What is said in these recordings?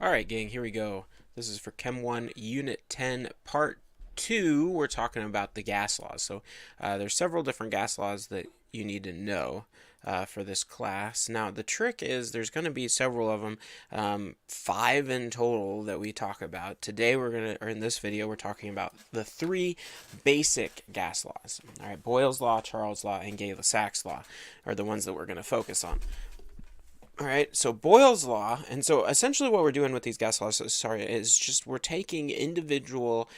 Alright, gang, here we go. This is for Chem 1, Unit 10, Part 2. We're talking about the gas laws. So there's several different gas laws that you need to know for this class. Now, the trick is there's going to be several of them, 5 in total that we talk about. Today, or in this video, we're talking about the 3 basic gas laws. Alright, Boyle's law, Charles' law, and Gay-Lussac's law are the ones that we're going to focus on. All right, so Boyle's law, and so essentially what we're doing with these gas laws, is just we're taking individual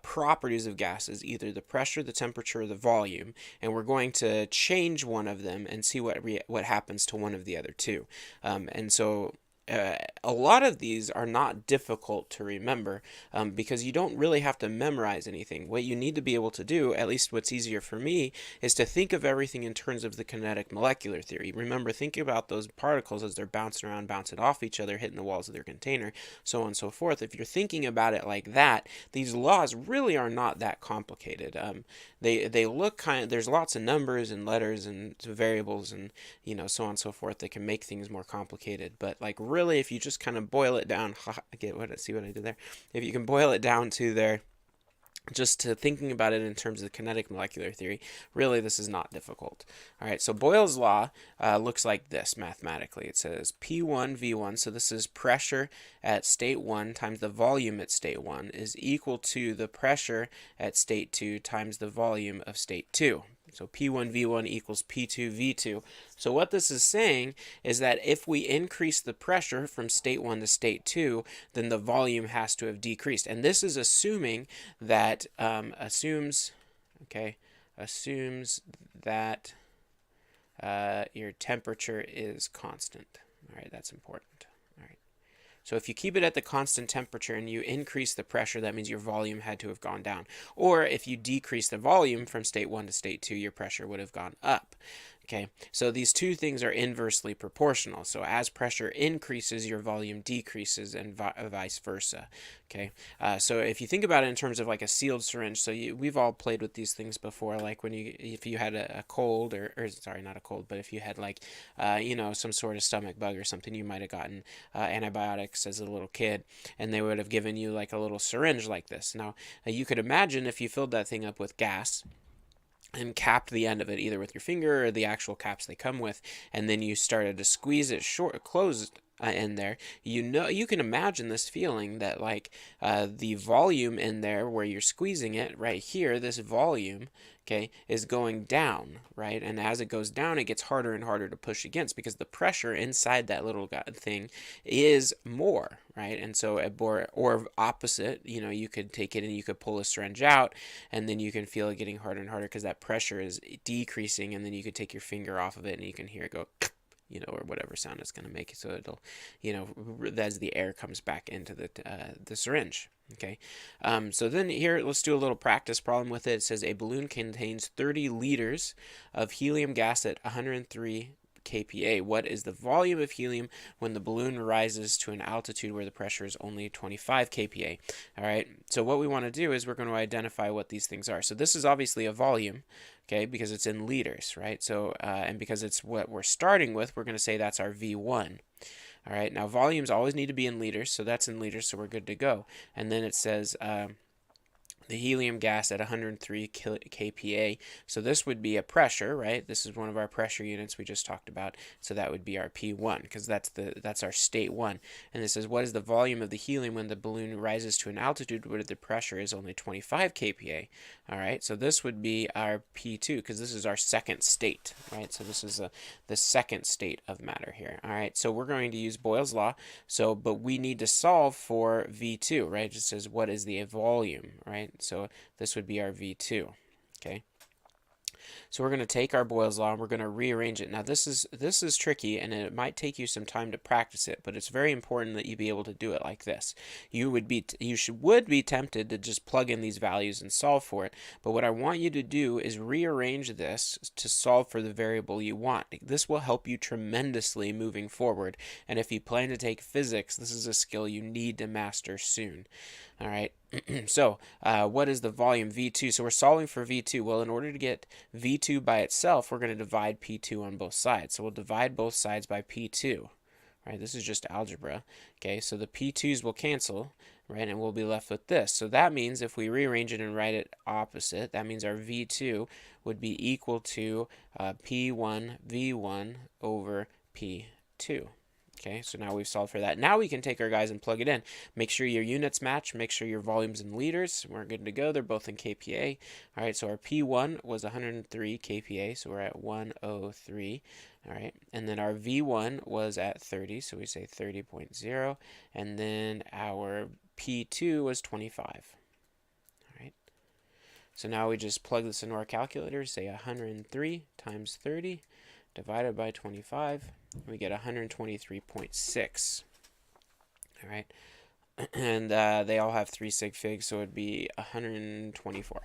properties of gases, either the pressure, the temperature, or the volume, and we're going to change one of them and see what happens to one of the other two. And so a lot of these are not difficult to remember because you don't really have to memorize anything. What you need to be able to do, at least what's easier for me, is to think of everything in terms of the kinetic molecular theory. Remember, think about those particles as they're bouncing around, bouncing off each other, hitting the walls of their container, so on and so forth. If you're thinking about it like that, these laws really are not that complicated. They look there's lots of numbers and letters and variables and so on and so forth that can make things more complicated, but like really, if you just kind of boil it down, see what I did there? If you can boil it down to just to thinking about it in terms of the kinetic molecular theory, really this is not difficult. All right, so Boyle's law looks like this mathematically. It says P1 V1, so this is pressure at state 1 times the volume at state 1 is equal to the pressure at state 2 times the volume of state 2. So P1 V1 equals P2 V2. So what this is saying is that if we increase the pressure from state 1 to state 2, then the volume has to have decreased. And this is assuming that, assumes that your temperature is constant. All right, that's important. All right. So if you keep it at the constant temperature and you increase the pressure, that means your volume had to have gone down. Or if you decrease the volume from state 1 to state 2, your pressure would have gone up. Okay, so these two things are inversely proportional. So as pressure increases, your volume decreases, and vice versa. Okay, so if you think about it in terms of like a sealed syringe, so we've all played with these things before. Like if you had a cold, or sorry, not a cold, but if you had like some sort of stomach bug or something, you might have gotten antibiotics as a little kid, and they would have given you like a little syringe like this. Now you could imagine if you filled that thing up with gas and capped the end of it either with your finger or the actual caps they come with, and then you started to squeeze it closed in there, you can imagine this feeling that like the volume in there where you're squeezing it right here, this volume, okay, is going down, right? And as it goes down, it gets harder and harder to push against because the pressure inside that little thing is more, right? And so or opposite, you could take it and you could pull a syringe out, and then you can feel it getting harder and harder because that pressure is decreasing, and then you could take your finger off of it and you can hear it go or whatever sound it's going to make. So it'll, as the air comes back into the syringe. Okay, so then here, let's do a little practice problem with it. It says a balloon contains 30 liters of helium gas at 103 kPa. What is the volume of helium when the balloon rises to an altitude where the pressure is only 25 kPa? All right, so what we want to do is we're going to identify what these things are. So this is obviously a volume, okay, because it's in liters, right? So, and because it's what we're starting with, we're going to say that's our V1. All right, now volumes always need to be in liters, so that's in liters, so we're good to go. And then it says the helium gas at 103 kPa. So this would be a pressure, right? This is one of our pressure units we just talked about. So that would be our P1 because that's our state 1. And this is what is the volume of the helium when the balloon rises to an altitude where the pressure is only 25 kPa. All right, so this would be our P2 because this is our second state, right? So this is the second state of matter here. All right, so we're going to use Boyle's law. So, but we need to solve for V2, right? It says what is the volume, right? So this would be our V2, okay? So we're going to take our Boyle's law and we're going to rearrange it. Now this is tricky, and it might take you some time to practice it, but it's very important that you be able to do it like this. You would be tempted to just plug in these values and solve for it, but what I want you to do is rearrange this to solve for the variable you want. This will help you tremendously moving forward, and if you plan to take physics, this is a skill you need to master soon. All right, so what is the volume V2? So we're solving for V2. Well, in order to get V2 by itself, we're going to divide P2 on both sides. So we'll divide both sides by P2. right? This is just algebra, okay? So the P2's will cancel, right? And we'll be left with this. So that means if we rearrange it and write it opposite, that means our V2 would be equal to P1 V1 over P2. Okay, so now we've solved for that. Now we can take our guys and plug it in. Make sure your units match. Make sure your volume's in liters. We're good to go. They're both in kPa. All right, so our P1 was 103 kPa, so we're at 103. All right, and then our V1 was at 30, so we say 30.0. And then our P2 was 25. All right, so now we just plug this into our calculator. Say 103 times 30 divided by 25. We get 123.6. All right, and they all have 3 sig figs, so it'd be 124.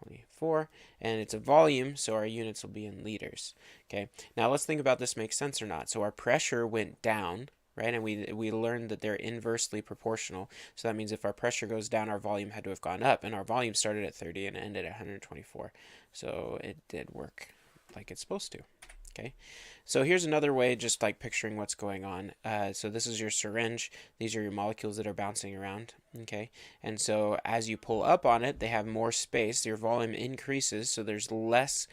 24, and it's a volume, so our units will be in liters. Okay, now let's think about this makes sense or not. So our pressure went down, right? And we learned that they're inversely proportional. So that means if our pressure goes down, our volume had to have gone up, and our volume started at 30 and ended at 124. So it did work like it's supposed to. Okay, so here's another way, just like picturing what's going on. So this is your syringe. These are your molecules that are bouncing around. Okay, and so as you pull up on it, they have more space. Your volume increases, so there's less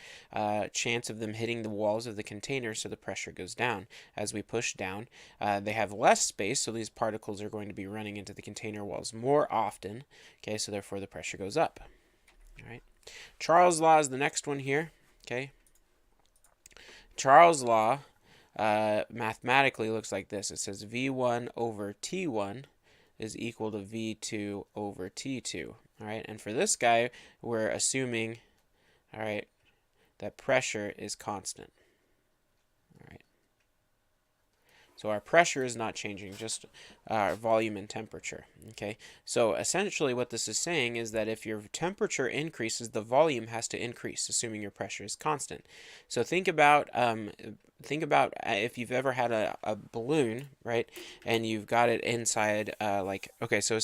chance of them hitting the walls of the container, so the pressure goes down. As we push down, they have less space, so these particles are going to be running into the container walls more often. Okay, so therefore the pressure goes up. All right, Charles' law is the next one here. Okay. Charles' law mathematically looks like this. It says V1 over T1 is equal to V2 over T2. All right, and for this guy, we're assuming, all right, that pressure is constant. All right. So our pressure is not changing, just our volume and temperature. Okay, so essentially what this is saying is that if your temperature increases, the volume has to increase, assuming your pressure is constant. So think about if you've ever had a balloon, right, and you've got it inside, like, okay, so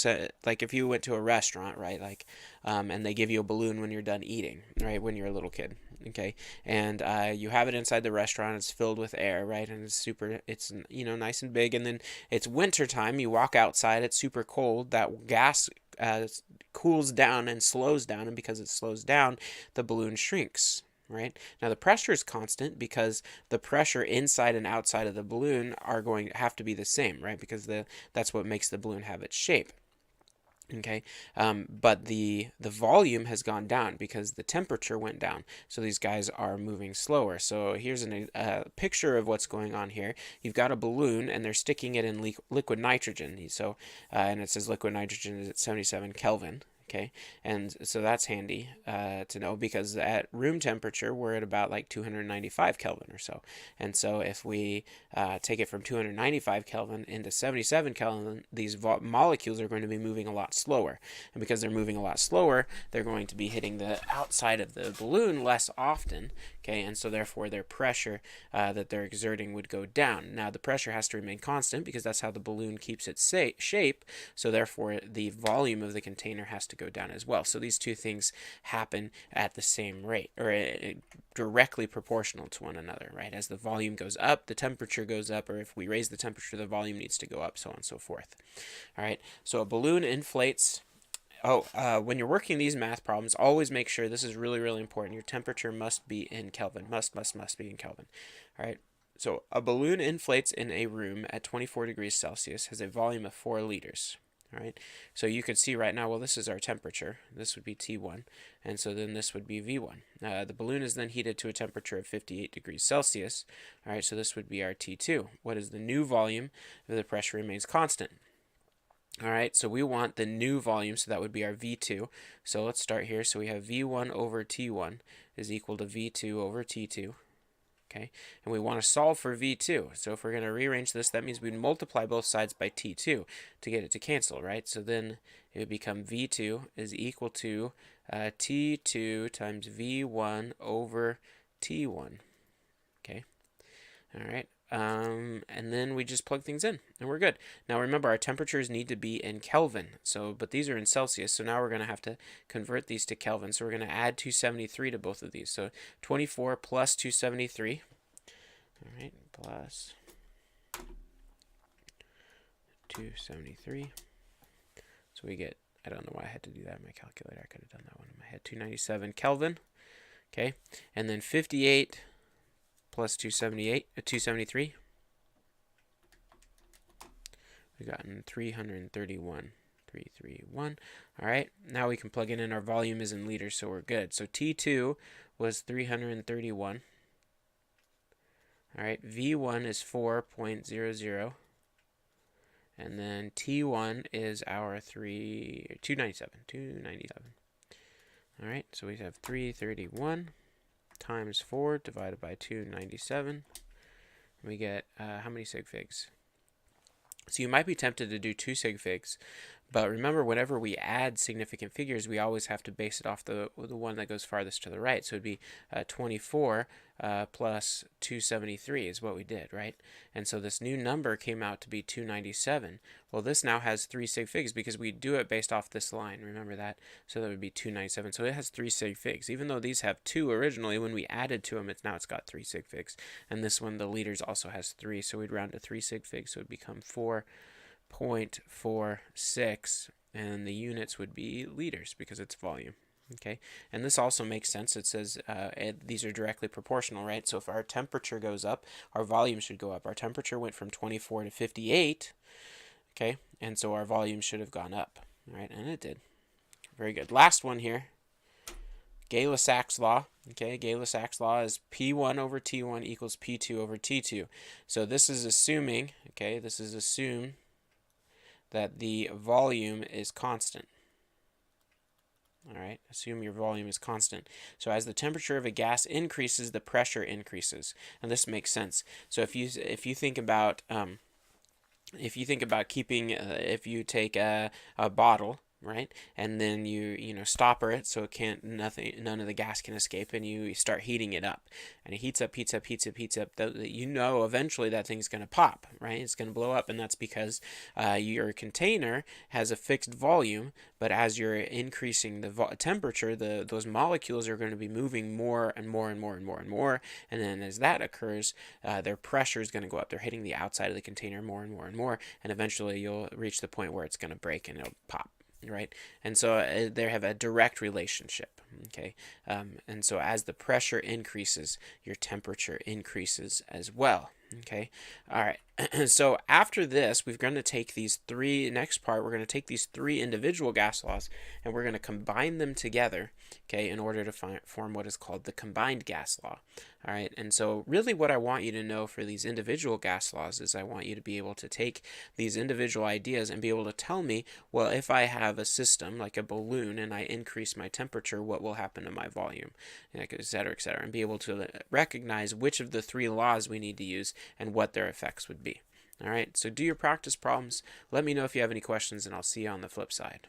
like if you went to a restaurant, right, like, and they give you a balloon when you're done eating, right, when you're a little kid. Okay, and you have it inside the restaurant. It's filled with air, right? And it's nice and big. And then it's winter time. You walk outside. It's super cold. That gas cools down and slows down, and because it slows down, the balloon shrinks. Right? Now the pressure is constant because the pressure inside and outside of the balloon are going to have to be the same, right? Because that's what makes the balloon have its shape. Okay, but the volume has gone down because the temperature went down. So these guys are moving slower. So here's a picture of what's going on here. You've got a balloon and they're sticking it in liquid nitrogen. So and it says liquid nitrogen is at 77 Kelvin. Okay, and so that's handy to know because at room temperature we're at about like 295 Kelvin or so. And so if we take it from 295 Kelvin into 77 Kelvin, these molecules are going to be moving a lot slower. And because they're moving a lot slower, they're going to be hitting the outside of the balloon less often. Okay, and so therefore their pressure that they're exerting would go down. Now the pressure has to remain constant because that's how the balloon keeps its shape. So therefore the volume of the container has to go down as well. So these two things happen at the same rate, or directly proportional to one another, right? As the volume goes up, the temperature goes up, or if we raise the temperature, the volume needs to go up, so on and so forth. All right, so a balloon inflates. When you're working these math problems, always make sure, this is really, really important, your temperature must be in Kelvin. Must be in Kelvin. All right. So a balloon inflates in a room at 24 degrees Celsius, has a volume of 4 liters. All right. So you can see right now, well, this is our temperature. This would be T1. And so then this would be V1. The balloon is then heated to a temperature of 58 degrees Celsius. All right. So this would be our T2. What is the new volume if the pressure remains constant? All right, so we want the new volume, so that would be our V2. So let's start here. So we have V1 over T1 is equal to V2 over T2. Okay, and we want to solve for V2. So if we're going to rearrange this, that means we'd multiply both sides by T2 to get it to cancel, right? So then it would become V2 is equal to T2 times V1 over T1. Okay, all right. And then we just plug things in and we're good. Now remember, our temperatures need to be in Kelvin, but these are in Celsius, so now we're going to have to convert these to Kelvin. So we're going to add 273 to both of these. So 24 plus 273, all right, plus 273. So we get, I don't know why I had to do that in my calculator. I could have done that one in my head. 297 Kelvin. Okay, and then 58 plus 273. We've gotten 331. 331. All right, now we can plug in our volume is in liters, so we're good. So T2 was 331. All right, V1 is 4.00. And then T1 is our 297. All right, so we have 331 times 4 divided by 297. We get how many sig figs? So you might be tempted to do 2 sig figs, but remember, whenever we add significant figures, we always have to base it off the one that goes farthest to the right. So it'd be 24 plus 273 is what we did, right? And so this new number came out to be 297. Well, this now has 3 sig figs because we do it based off this line. Remember that? So that would be 297. So it has 3 sig figs. Even though these have 2 originally, when we added to them, it's got 3 sig figs. And this one, the liters, also has 3. So we'd round to 3 sig figs. So it would become 4.46, and the units would be liters because it's volume. Okay, and this also makes sense. It says these are directly proportional, right? So if our temperature goes up, our volume should go up. Our temperature went from 24 to 58, okay, and so our volume should have gone up, right? And it did. Very good. Last one here, Gay-Lussac's law. Okay, Gay-Lussac's law is P1 over T1 equals P2 over T2. So this is assuming, okay, this is assume that the volume is constant. All right, assume your volume is constant. So as the temperature of a gas increases, the pressure increases, and this makes sense. So if you think about keeping, if you take a bottle, right, and then you stopper it so none of the gas can escape, and you start heating it up, and it heats up. Eventually that thing's going to pop, right? It's going to blow up, and that's because your container has a fixed volume, but as you're increasing the temperature, those molecules are going to be moving more and more, and then as that occurs, their pressure is going to go up. They're hitting the outside of the container more and more, and eventually you'll reach the point where it's going to break and it'll pop. Right, and so they have a direct relationship. Okay, and so as the pressure increases, your temperature increases as well. Okay, all right. So after this, we're going to take these three. Next part, we're going to take these 3 individual gas laws, and we're going to combine them together. Okay, in order to form what is called the combined gas law. All right, and so really, what I want you to know for these individual gas laws is I want you to be able to take these individual ideas and be able to tell me, well, if I have a system like a balloon and I increase my temperature, what will happen to my volume, et cetera, and be able to recognize which of the 3 laws we need to use and what their effects would be. All right, so do your practice problems. Let me know if you have any questions, and I'll see you on the flip side.